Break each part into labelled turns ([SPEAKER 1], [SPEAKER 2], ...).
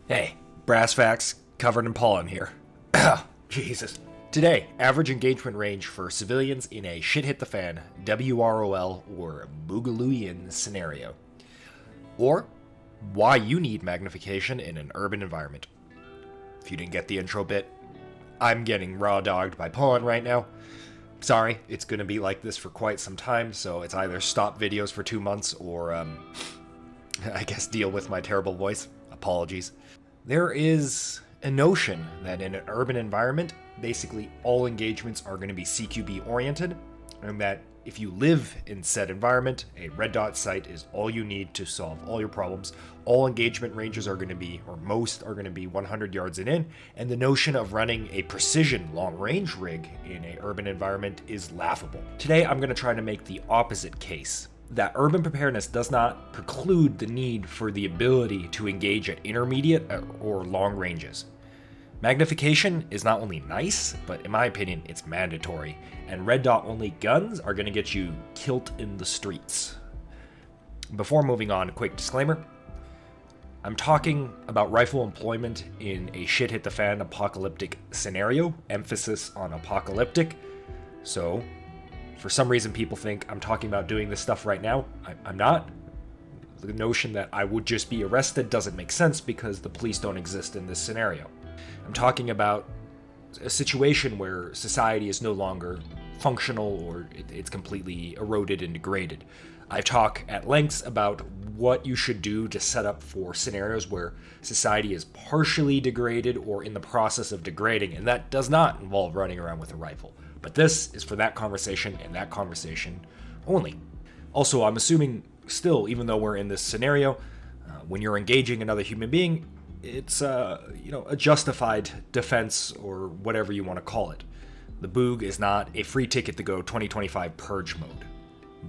[SPEAKER 1] Hey, brass facts covered in pollen here. Jesus. Today, average engagement range for civilians in a shit hit the fan, WROL, or Boogalooian scenario. Or, why you need magnification in an urban environment. If you didn't get the intro bit, I'm getting raw dogged by pollen right now. Sorry, it's gonna be like this for quite some time, so it's either stop videos for 2 months or, I guess deal with my terrible voice. Apologies. There is a notion that in an urban environment, basically all engagements are going to be CQB oriented, and that if you live in said environment, a red dot site is all you need to solve all your problems. All engagement ranges are going to be, or most are going to be 100 yards and in, and the notion of running a precision long-range rig in an urban environment is laughable. Today, I'm going to try to make the opposite case, that urban preparedness does not preclude the need for the ability to engage at intermediate or long ranges. Magnification is not only nice, but in my opinion, it's mandatory, and red dot only guns are going to get you killed in the streets. Before moving on, a quick disclaimer. I'm talking about rifle employment in a shit hit the fan apocalyptic scenario, emphasis on apocalyptic, so for some reason people think I'm talking about doing this stuff right now. I'm not. The notion that I would just be arrested doesn't make sense because the police don't exist in this scenario. I'm talking about a situation where society is no longer functional or it's completely eroded and degraded. I talk at lengths about what you should do to set up for scenarios where society is partially degraded or in the process of degrading, and that does not involve running around with a rifle. But this is for that conversation and that conversation only. Also, I'm assuming still, even though we're in this scenario, when you're engaging another human being, it's a justified defense or whatever you want to call it. The Boog is not a free ticket to go 2025 purge mode.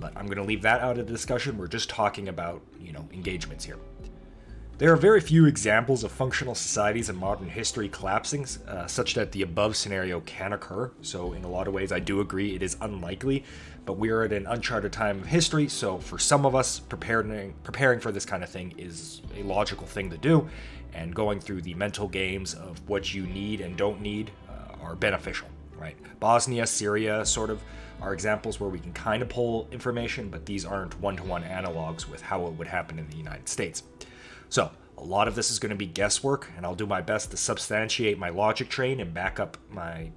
[SPEAKER 1] But I'm going to leave that out of the discussion. We're just talking about, engagements here. There are very few examples of functional societies in modern history collapsing, such that the above scenario can occur. So in a lot of ways, I do agree it is unlikely, but we are at an uncharted time of history. So for some of us, preparing for this kind of thing is a logical thing to do, and going through the mental games of what you need and don't need are beneficial, right? Bosnia, Syria, sort of, are examples where we can kind of pull information, but these aren't one-to-one analogs with how it would happen in the United States. So, a lot of this is going to be guesswork, and I'll do my best to substantiate my logic train and back up my,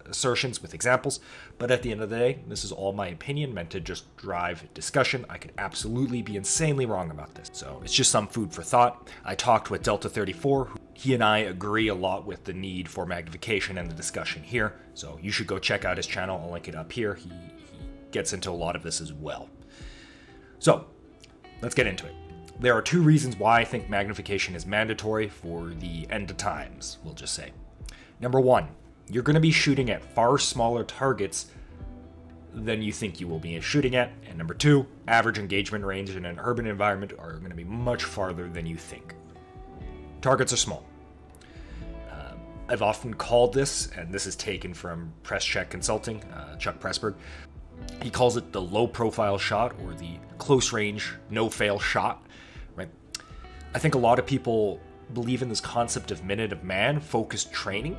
[SPEAKER 1] assertions with examples. But at the end of the day, this is all my opinion, meant to just drive discussion. I could absolutely be insanely wrong about this. So, it's just some food for thought. I talked with Delta 34. He and I agree a lot with the need for magnification and the discussion here. So, you should go check out his channel. I'll link it up here. He gets into a lot of this as well. So, let's get into it. There are 2 reasons why I think magnification is mandatory for the end of times, we'll just say. Number 1, you're going to be shooting at far smaller targets than you think you will be shooting at. And number 2, average engagement range in an urban environment are going to be much farther than you think. Targets are small. I've often called this, and this is taken from Press Check Consulting, Chuck Pressburg. He calls it the low-profile shot or the close-range, no-fail shot. Right? I think a lot of people believe in this concept of minute of man focused training,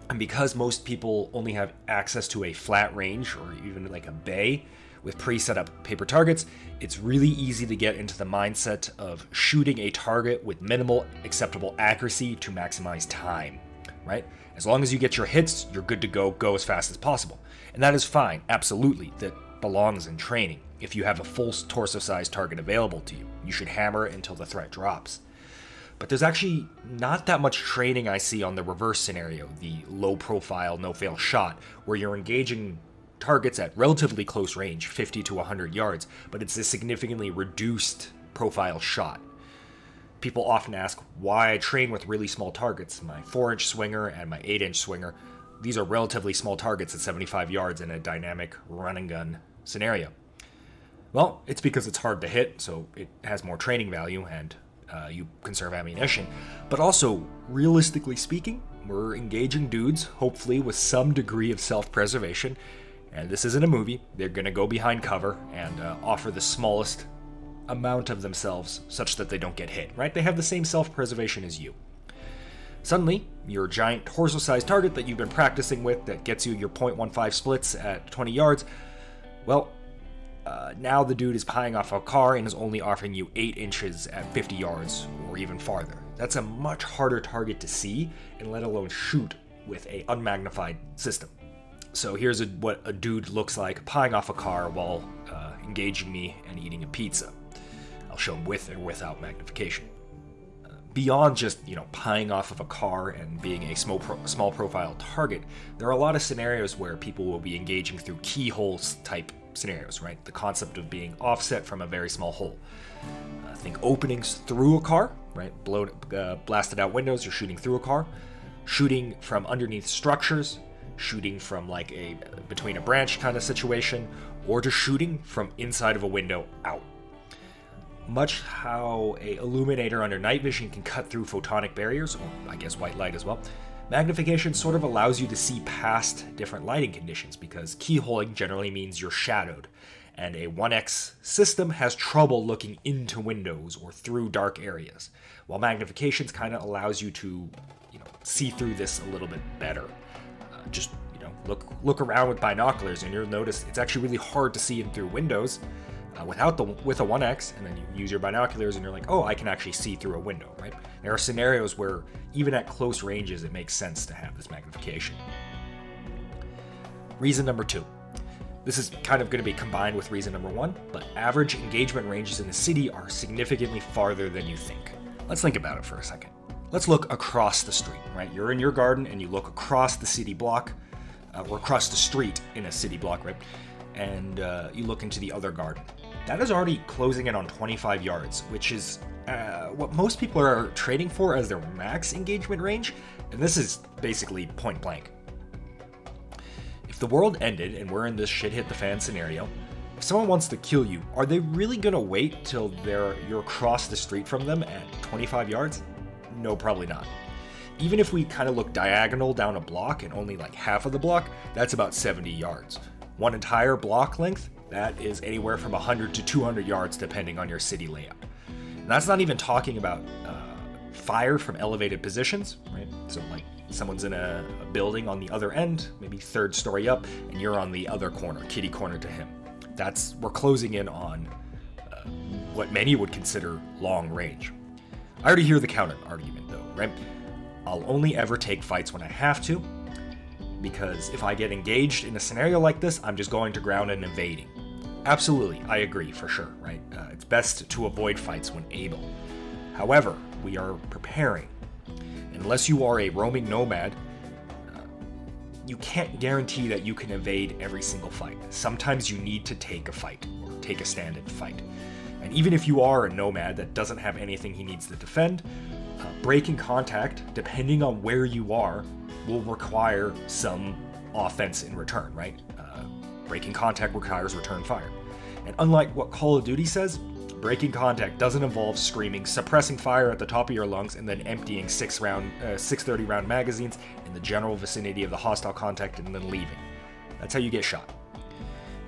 [SPEAKER 1] and because most people only have access to a flat range or even like a bay with pre-set up paper targets, it's really easy to get into the mindset of shooting a target with minimal acceptable accuracy to maximize time, right? As long as you get your hits, you're good to go as fast as possible. And that is fine, absolutely, that belongs in training. If you have a full torso-sized target available to you, you should hammer it until the threat drops. But there's actually not that much training I see on the reverse scenario, the low-profile, no-fail shot, where you're engaging targets at relatively close range, 50 to 100 yards, but it's a significantly reduced profile shot. People often ask why I train with really small targets. My 4-inch swinger and my 8-inch swinger, these are relatively small targets at 75 yards in a dynamic run-and-gun scenario. Well, it's because it's hard to hit, so it has more training value and you conserve ammunition. But also, realistically speaking, we're engaging dudes, hopefully with some degree of self-preservation, and this isn't a movie. They're going to go behind cover and offer the smallest amount of themselves such that they don't get hit, right? They have the same self-preservation as you. Suddenly, your giant torso-sized target that you've been practicing with that gets you your .15 splits at 20 yards, well, now the dude is pieing off a car and is only offering you 8 inches at 50 yards or even farther. That's a much harder target to see and let alone shoot with a unmagnified system. So here's what a dude looks like pieing off a car while engaging me and eating a pizza. I'll show him with or without magnification. Beyond just, pieing off of a car and being a small profile target, there are a lot of scenarios where people will be engaging through keyholes type scenarios, right? The concept of being offset from a very small hole. Think openings through a car, right? Blasted out windows, you're shooting through a car. Shooting from underneath structures, shooting from between a branch kind of situation, or just shooting from inside of a window out. Much how a illuminator under night vision can cut through photonic barriers, or I guess white light as well, magnification sort of allows you to see past different lighting conditions because keyholing generally means you're shadowed, and a 1x system has trouble looking into windows or through dark areas, while magnification kind of allows you to see through this a little bit better. Look around with binoculars and you'll notice it's actually really hard to see in through windows with a 1x, and then you use your binoculars and you're like, oh, I can actually see through a window, right? There are scenarios where even at close ranges it makes sense to have this magnification. Reason number 2. This is kind of going to be combined with reason number 1, but average engagement ranges in the city are significantly farther than you think. Let's think about it for a second. Let's look across the street, right? You're in your garden and you look across the city block, or across the street in a city block, right? And you look into the other garden. That is already closing in on 25 yards, which is what most people are trading for as their max engagement range, and this is basically point blank. If the world ended and we're in this shit hit the fan scenario, if someone wants to kill you, are they really gonna wait till you're across the street from them at 25 yards? No, probably not. Even if we kind of look diagonal down a block and only half of the block, that's about 70 yards. One entire block length, that is anywhere from 100 to 200 yards depending on your city layout. And that's not even talking about fire from elevated positions, right? So someone's in a building on the other end, maybe 3rd story up, and you're on the other corner, kitty corner to him. We're closing in on what many would consider long range. I already hear the counter argument though, right? I'll only ever take fights when I have to, because if I get engaged in a scenario like this, I'm just going to ground and evading. Absolutely, I agree for sure, right? It's best to avoid fights when able. However, we are preparing. Unless you are a roaming nomad, you can't guarantee that you can evade every single fight. Sometimes you need to take a fight, or take a stand and fight. And even if you are a nomad that doesn't have anything he needs to defend, breaking contact, depending on where you are, will require some offense in return, right? Breaking contact requires return fire. And unlike what Call of Duty says, breaking contact doesn't involve screaming, suppressing fire at the top of your lungs, and then emptying 630 round magazines in the general vicinity of the hostile contact and then leaving. That's how you get shot.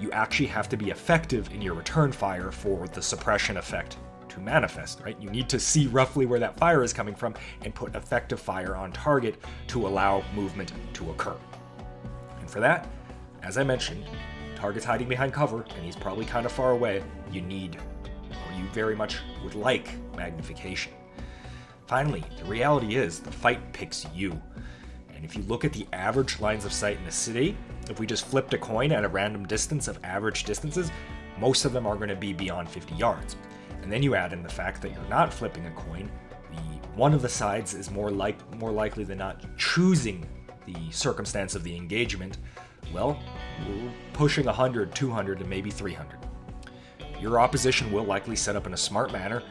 [SPEAKER 1] You actually have to be effective in your return fire for the suppression effect to manifest, right? You need to see roughly where that fire is coming from and put effective fire on target to allow movement to occur. And for that, as I mentioned, target's hiding behind cover and he's probably kind of far away. You very much would like magnification. Finally, the reality is the fight picks you. And if you look at the average lines of sight in the city, if we just flipped a coin at a random distance of average distances, most of them are going to be beyond 50 yards. And then you add in the fact that you're not flipping a coin, one of the sides is more likely than not choosing the circumstance of the engagement. Well, we're pushing 100, 200, and maybe 300. Your opposition will likely set up in a smart manner,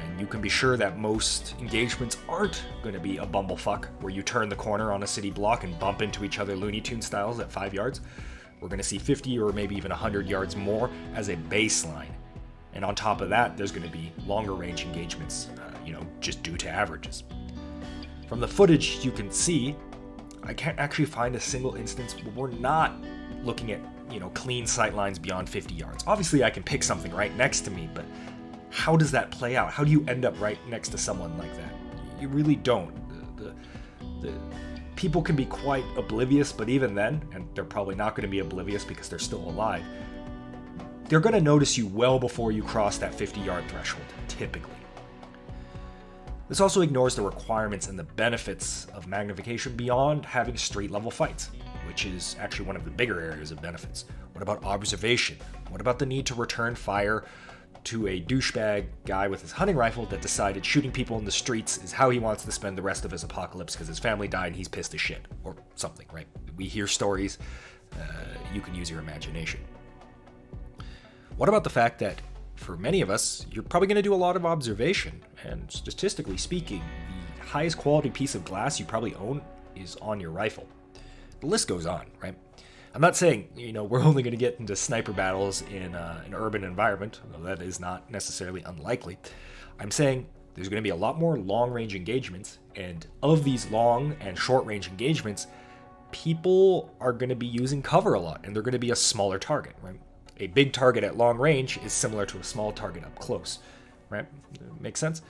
[SPEAKER 1] and you can be sure that most engagements aren't going to be a bumblefuck where you turn the corner on a city block and bump into each other Looney Tunes styles at 5 yards. We're going to see 50 or maybe even 100 yards more as a baseline. And on top of that, there's going to be longer range engagements, just due to averages. From the footage you can see, I can't actually find a single instance where we're not looking at, clean sight lines beyond 50 yards. Obviously, I can pick something right next to me, but how does that play out? How do you end up right next to someone like that? You really don't. The people can be quite oblivious, but even then, and they're probably not going to be oblivious because they're still alive, they're going to notice you well before you cross that 50-yard threshold, typically. This also ignores the requirements and the benefits of magnification beyond having street-level fights, which is actually one of the bigger areas of benefits. What about observation? What about the need to return fire to a douchebag guy with his hunting rifle that decided shooting people in the streets is how he wants to spend the rest of his apocalypse because his family died and he's pissed as shit, or something, right? We hear stories. You can use your imagination. What about the fact that for many of us, you're probably going to do a lot of observation, and statistically speaking, the highest quality piece of glass you probably own is on your rifle. The list goes on, right? I'm not saying, we're only going to get into sniper battles in an urban environment, though that is not necessarily unlikely. I'm saying there's going to be a lot more long-range engagements, and of these long and short-range engagements, people are going to be using cover a lot, and they're going to be a smaller target, right? A big target at long range is similar to a small target up close, right? Makes sense?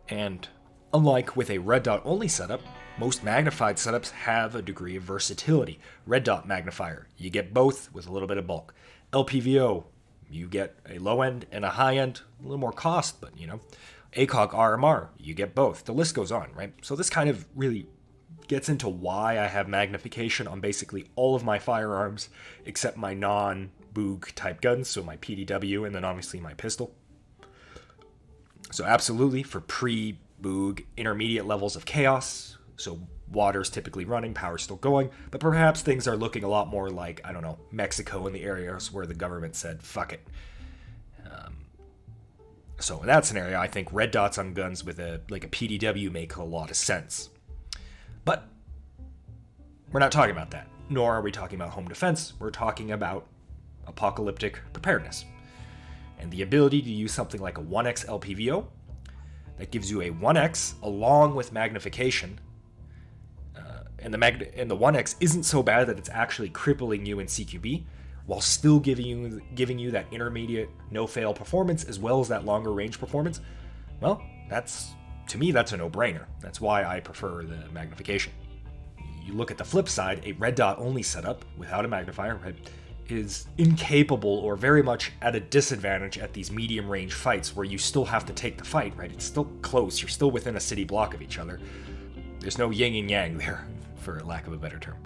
[SPEAKER 1] And unlike with a red dot only setup, most magnified setups have a degree of versatility. Red dot magnifier, you get both with a little bit of bulk. LPVO, you get a low end and a high end, a little more cost, but ACOG RMR, you get both. The list goes on, right? So this kind of really gets into why I have magnification on basically all of my firearms except my non-boog type guns, so my PDW and then obviously my pistol. So absolutely for pre-boog intermediate levels of chaos, so water's typically running, power's still going, but perhaps things are looking a lot more like, I don't know, Mexico in the areas where the government said, fuck it. So in that scenario, I think red dots on guns with a PDW make a lot of sense. But we're not talking about that, nor are we talking about home defense. We're talking about apocalyptic preparedness and the ability to use something like a 1x LPVO that gives you a 1x along with magnification. And the 1x isn't so bad that it's actually crippling you in CQB, while still giving you that intermediate no-fail performance as well as that longer range performance. Well, to me, that's a no-brainer. That's why I prefer the magnification. You look at the flip side, a red dot only setup without a magnifier, right, is incapable or very much at a disadvantage at these medium range fights where you still have to take the fight, right? It's still close. You're still within a city block of each other. There's no yin and yang there, for lack of a better term.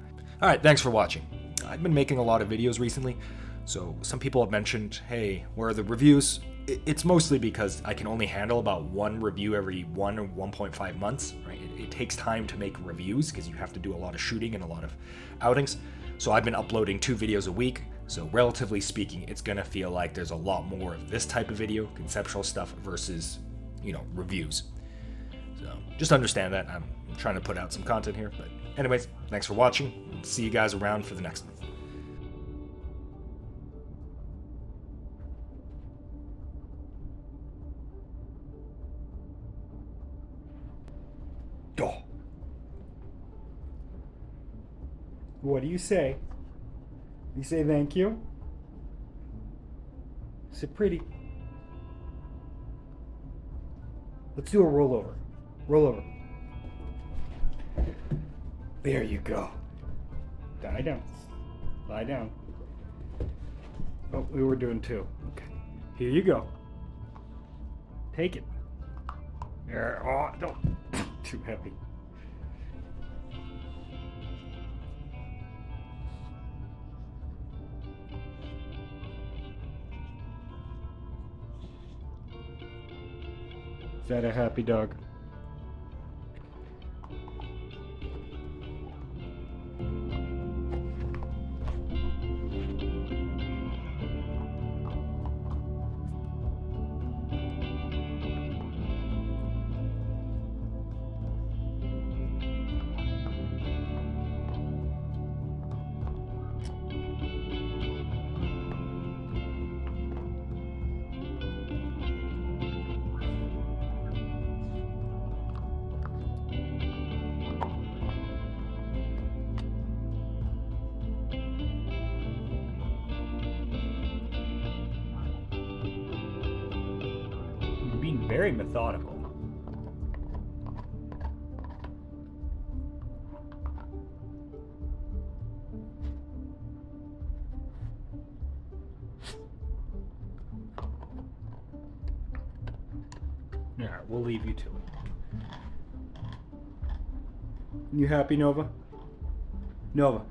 [SPEAKER 1] All right, thanks for watching. I've been making a lot of videos recently, so some people have mentioned, hey, where are the reviews? It's mostly because I can only handle about one review every 1 or 1.5 months, right? It takes time to make reviews because you have to do a lot of shooting and a lot of outings. So I've been uploading 2 videos a week. So relatively speaking, it's going to feel like there's a lot more of this type of video, conceptual stuff versus, reviews. So just understand that. I'm trying to put out some content here. But anyways, thanks for watching. See you guys around for the next one. Oh. What do you say? You say thank you? Is it pretty? Let's do a rollover. Roll over. There you go. Lie down. Lie down. Oh, we were doing 2. Okay. Here you go. Take it. There. Oh, don't. Too heavy. Is that a happy dog?
[SPEAKER 2] Very methodical. Alright, we'll leave you to it. You happy, Nova? Nova.